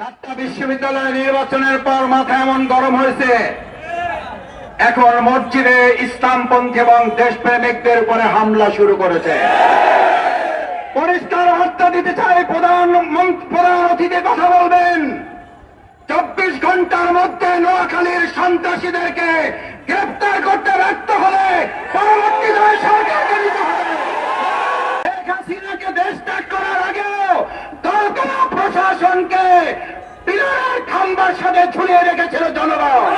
চারটা বিশ্ববিদ্যালয় নির্বাচনের পর মাথা এমন গরম হয়েছে, এখন মসজিদে ইসলামপন্থী এবং দেশপ্রেমিকদের উপরে হামলা শুরু করেছে। পরিষ্কার বার্তা দিতে চাই, প্রধান অতিথি কথা বলবেন। 24 ঘন্টার মধ্যে নোয়াখালীর সন্ত্রাসীদেরকে গ্রেফতার করতে ব্যর্থ হলে পরবর্তী দায় সরকারকে নিতে হবে। শেখ হাসিনাকে দেশ ত্যাগ করার আগেও দরকার প্রশাসনকে পিলারের খাম্বার সাথে ঝুলিয়ে রেখেছিল জনগণ।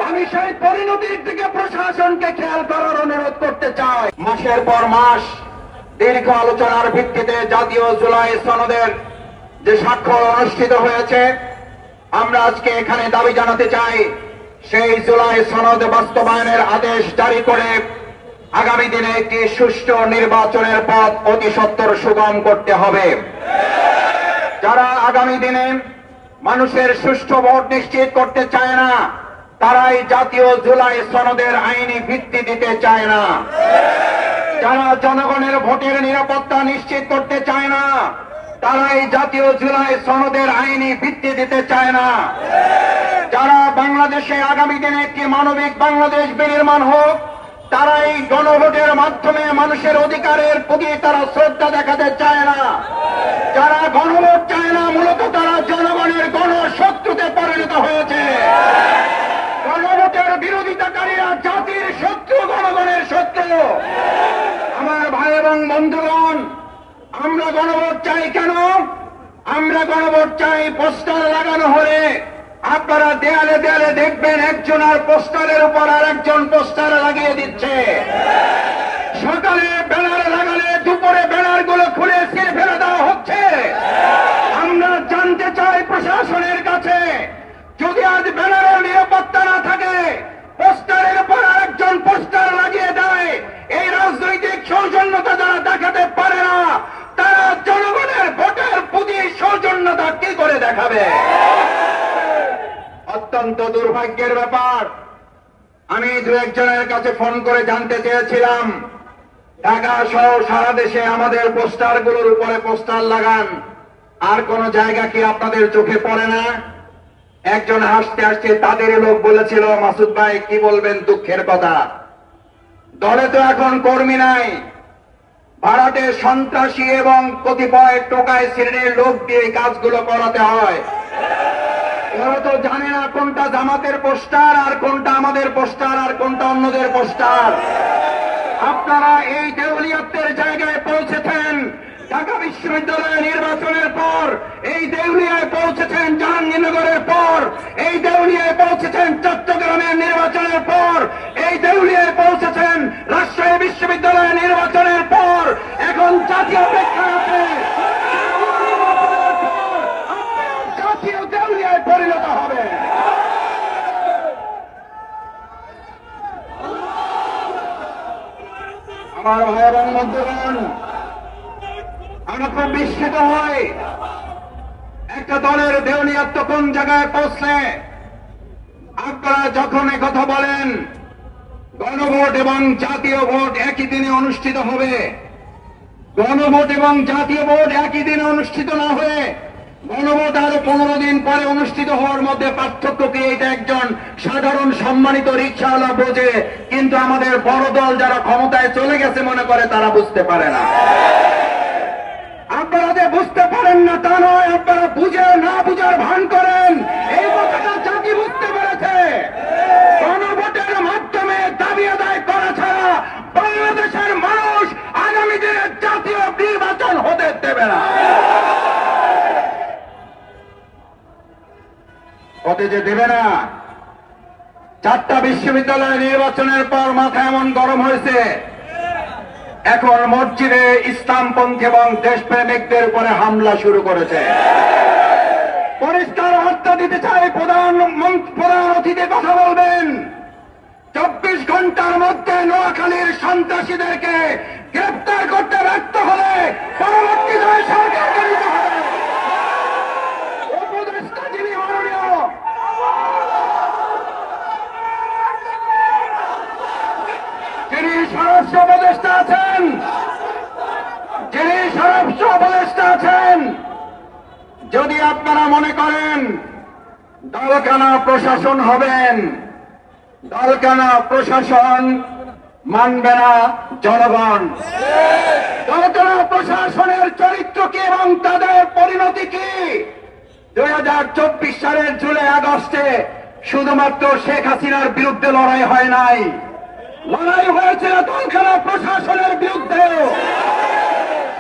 আমি সেই পরিণতির দিকে প্রশাসনকে খেয়াল করার অনুরোধ করতে চাই। মাসের পর মাস দীর্ঘ আলোচনার ভিত্তিতে জাতীয় জুলাই সনদের যে স্বাক্ষর অনুষ্ঠিত হয়েছে, আমরা আজকে এখানে দাবি জানাতে চাই সেই জুলাই সনদ বাস্তবায়নের আদেশ জারি করে আগামী দিনে একটি সুষ্ঠু নির্বাচনের পথ অতি সত্বর সুগম করতে হবে। যারা আগামী দিনে মানুষের সুষ্ঠু ভোট নিশ্চিত করতে চায় না, তারাই জাতীয় জুলাই সনদের আইনি ভিত্তি দিতে চায় না। যারা জনগণের ভোটের নিরাপত্তা নিশ্চিত করতে চায় না, তারাই জাতীয় জুলাই সনদের আইনি ভিত্তি দিতে চায় না। যারা বাংলাদেশে আগামী দিনে একটি মানবিক বাংলাদেশ বিনির্মাণ হোক, তারাই গণভোটের মাধ্যমে মানুষের অধিকারের প্রতি তারা শ্রদ্ধা দেখাতে চায় না। যারা গণভোট চায় না, মূলত তারা জনগণের গণশত্রুতে পরিণত হয়েছে। গণভোটের বিরোধিতাকারীরা জাতির শত্রু, গণগণের শত্রু। আমার ভাই এবং বন্ধুগণ, আমরা গণভোট চাই কেন? আমরা গণভোট চাই পোস্টার লাগানো হলে আপনারা দেয়ালে দেয়ালে দেখবেন একজন আর পোস্টারের উপর আর একজন পোস্টার লাগিয়ে দিচ্ছে। সকালে ব্যানার লাগালে দুপুরে ব্যানার গুলো খুলে ছিঁড়ে ফেলে দেওয়া হচ্ছে। আমরা জানতে চাই প্রশাসনের কাছে, যদি আজ ব্যানারের নিরাপত্তা না থাকে, পোস্টারের উপর আরেকজন পোস্টার লাগিয়ে দেয়, এই রাজনৈতিক সৌজন্যতা যারা দেখাতে পারে না, তারা জনগণের ভোটের প্রতি সৌজন্যতা কি করে দেখাবে? অত্যন্ত দুর্ভাগ্যের ব্যাপার। আমি দু একজনের কাছে ফোন করে জানতে চেয়েছিলাম, ঢাকা সহ সারা দেশে আমাদের পোস্টারগুলোর উপরে পোস্টার লাগান, আর কোন জায়গা কি আপনাদের চোখে পড়ে না? একজন হাসতে হাসতে তাদের লোক বলেছিল, মাসুদ ভাই কি বলবেন, দুঃখের কথা, দলে তো এখন কর্মী নাই, ভাড়াটে সন্ত্রাসী এবং কতিপয় টোকায় শ্রেণীর লোক দিয়ে কাজগুলো করাতে হয়। ওরা তো জানে না কোনটা জামাতের পোস্টার আর কোনটা আমাদের পোস্টার আর কোনটা অন্যদের পোস্টার। আপনারা এই দেউলিয়াত্বের জায়গায় পৌঁছেছেন ঢাকা বিশ্ববিদ্যালয় নির্বাচনের পর, এই দেউলিয়ায় পৌঁছেছেন জাহাঙ্গীরনগরের পর, এই দেউলিয়ায় পৌঁছেছেন চট্টগ্রামের নির্বাচনের পর, এই দেউলিয়ায় পৌঁছেছেন রাজশাহী বিশ্ববিদ্যালয় নির্বাচনের পর, এখন জাতীয় অপেক্ষা আছে। জাতীয় দেউলিয়ায় পরিণত হবে। আমার ভাই এবং বন্ধুগণ, আমরা খুব বিস্মিত হই, একটা দলের দেউলিয়াত্ব কোন জায়গায় পৌঁছলে আপনারা যখন কথা বলেন গণভোট এবং জাতীয় ভোট একই দিনে অনুষ্ঠিত হবে, গণভোট এবং জাতীয় ভোট একই দিনে অনুষ্ঠিত না হয়ে গণভোট আরো 15 দিন পরে অনুষ্ঠিত হওয়ার মধ্যে পার্থক্য কি? এটা একজন সাধারণ সম্মানিত রিকশাওয়ালা বোঝে, কিন্তু আমাদের বড় দল যারা ক্ষমতায় চলে গেছে মনে করে তারা বুঝতে পারে না। আপনারা যে বুঝতে পারেন না তা নয়, আপনারা বুঝে না বুঝার ভান করেন, এই কথাটা জাতি বুঝতে পেরেছে। গণভোটের মাধ্যমে দাবি আদায় করা ছাড়া বাংলাদেশের মানুষ আগামী দিনে জাতীয় নির্বাচন হতে দেবে না। হতে যে দেবে না। চারটা বিশ্ববিদ্যালয় নির্বাচনের পর মাথা এমন গরম হয়েছে, এখন মসজিদে ইসলামপন্থী এবং দেশপ্রেমিকদের উপরে হামলা শুরু করেছে। পরিষ্কার বার্তা দিতে চাই, প্রধান অতিথি কথা বলবেন। 24 ঘন্টার মধ্যে নোয়াখালীর সন্ত্রাসীদেরকে গ্রেফতার করতে ব্যর্থ হলে পরবর্তী দায় সরকারকে নিতে হবে। উপদেষ্টা যিনি মাননীয় যিনি স্বরাষ্ট্র উপদেষ্টা আছেন, যদি আপনারা মনে করেন দলকানা প্রশাসন হবেন, দলকানা প্রশাসন মানবে না জনগণ। দলকানা প্রশাসনের চরিত্র কি এবং তাদের পরিণতি কি? 2024 সালের জুলাই আগস্টে শুধুমাত্র শেখ হাসিনার বিরুদ্ধে লড়াই হয় নাই, লড়াই হয়েছিল দলকানা প্রশাসনের বিরুদ্ধে।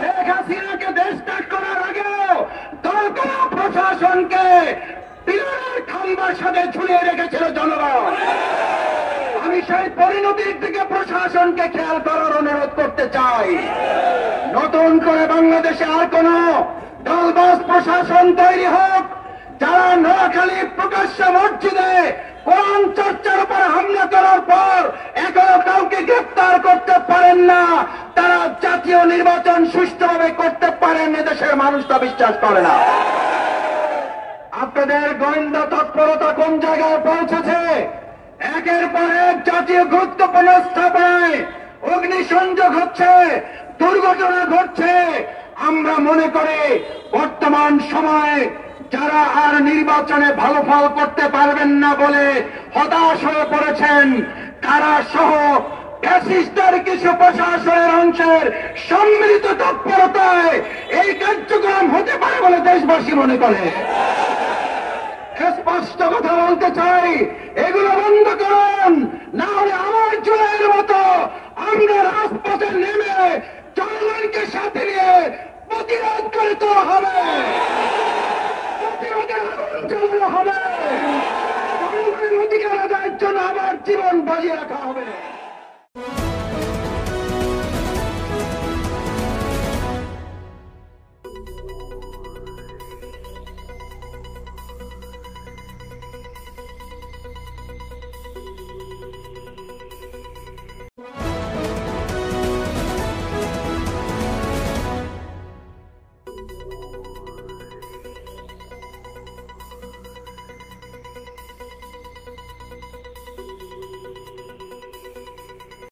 শেখ হাসিনাকে দেশ ত্যাগ করার আগেও দলকানা প্রশাসনকে পিলারের খাম্বার সাথে ঝুলিয়ে রেখেছিল জনগণ। আমি সেই পরিণতির দিকে প্রশাসনকে খেয়াল করার অনুরোধ করতে চাই। নতুন করে বাংলাদেশে আর কোন দলবাজ প্রশাসন তৈরি হোক, যারা নোয়াখালী প্রকাশ্য মসজিদে কোরআন চর্চার উপর হামলা করার পর এখনো কাউকে গ্রেফতার করতে পারেন না, তারা জাতীয় নির্বাচন সুষ্ঠুভাবে করতে পারেন, এদেশের মানুষ তা বিশ্বাস করে না। আপনাদের গোয়েন্দা তৎপরতা কোন জায়গায় পৌঁছেছে? একের পর এক জাতীয় গুরুত্বপূর্ণ স্থাপনায় অগ্নিসংযোগ হচ্ছে, দুর্ঘটনা ঘটছে। আমরা মনে করি বর্তমান সময়ে যারা আর নির্বাচনে ভালো ফল করতে পারবেন না বলে হতাশ হয়ে পড়েছেন, তারা সহ ফ্যাসিস্টের কিছু প্রশাসনের অংশের সম্মিলিত তৎপরতায় এই কার্যক্রম হতে পারে বলে দেশবাসী মনে করে। স্পষ্ট কথা বলতে চাই, এগুলো বন্ধ করুন, না হলে আমার জুলাইয়ের মতো আমরা রাজপথে নেমে জনগণকে সাথে নিয়ে প্রতিরোধ করতে হবে, প্রতিরোধের আগুন জ্বালানো হবে, জনগণের অধিকার আদায়ের জন্য আমার জীবন বাজিয়ে রাখা হবে।